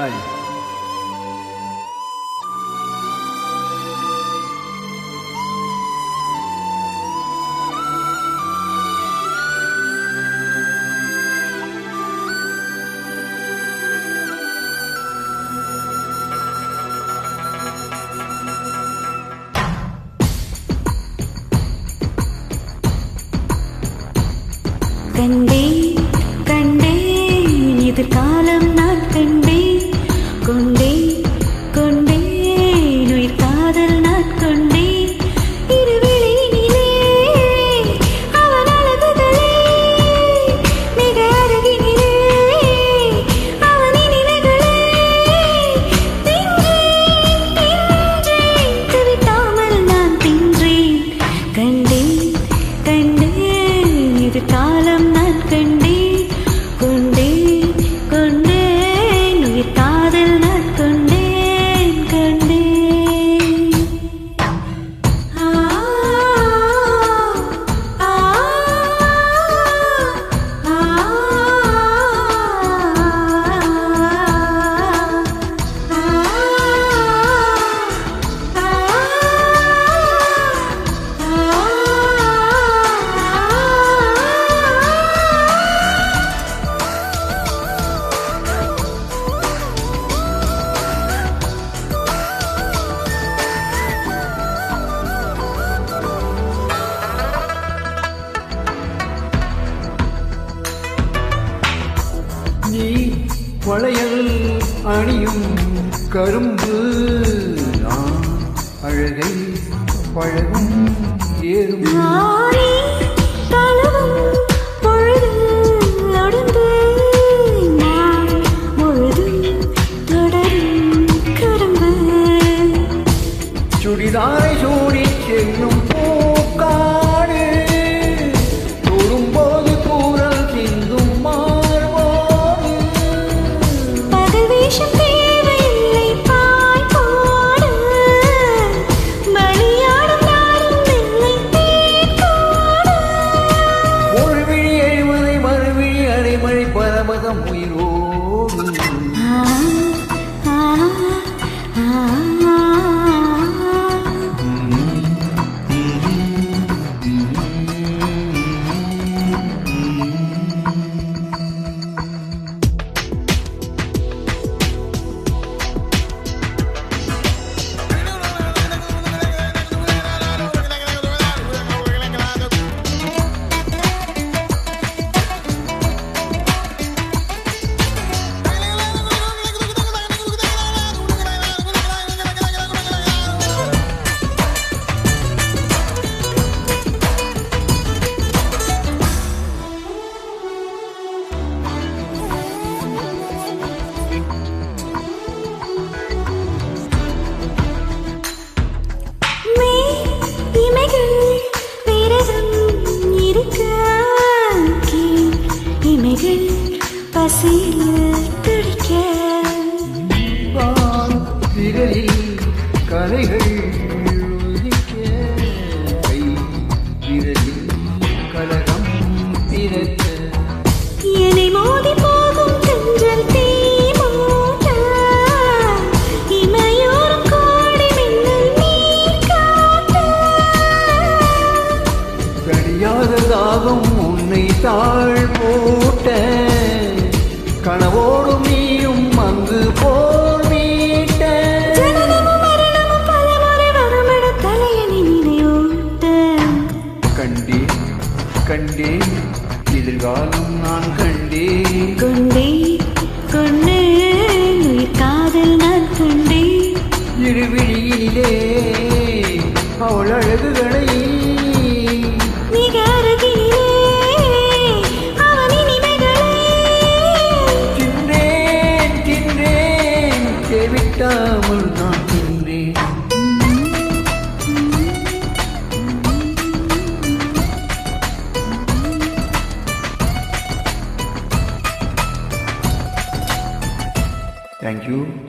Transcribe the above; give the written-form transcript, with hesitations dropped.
Ay. கண்டேன் கண்டேன் எதிர்காலம் நான் கண்டேன் கொண்டேன் கொண்டேன் உயிர் காதல் நான் கொண்டேன் இருவிழியினிலே அவன் அழகுகளே மிக அருகினிலே அவனின் நிலைகளே தின்றேன் தின்றேன் துவிட்டாமல் நான் தின்றேன் கண்டேன் கண்டேன் எதிர்காலம் நான் கண்டேன் கொண்டேன் கொண்டேன் உயிர் காதல் நான் கொண்டேன் கண்டேன் ஆ ஆ நீ வளையல் அணியும் கரும்பு நான் அழகை பழகும் ஏறும் ஆரி தழுவும் பொழுது நடந்து நான் முழுதும் தொடரும் கரும்பு சுடிதாரை சூடி செல்லும் பூக்காடு தொடும்போது கூறல் சிந்தும் மார்போடு பகல் வேஷம் தேவையில்லை பாய் போடு பலியாடும் நாடும் வெள்ளை தேன் ஒரு விழி எழுவதை மறுவிழி அடைமழை பரமதம் உயிரோடு பசியில் துடிக்க விரலில் கலைகள் உதிக்க கை விரலில் கலகம் பிறக்க என்னை மோதி போகும் தென்றல் தீமூட்ட இமையோரும் கோடி மின்னல் நீர் காட்ட கடியாத தாகம் உன்னை தாழ் போட்ட கனவோடும் நீயும் அங்கு போர் மீட்ட ஜனனமும் மரணமும் பலமுறை வரமிட தலையணி நினைவூட்ட கண்டேன் கண்டேன் எதிர்காலம் நான் கண்டேன் கொண்டேன் கொண்டேன் உயிர் காதல் நான் கொண்டேன் இருவிழியிலே அவள் அழகுகளை மிக அருகிலே அவனின் இமைகளே தின்றேன் தின்றேன் தேவிட்டாமல் நான் தின்றேன் Thank you.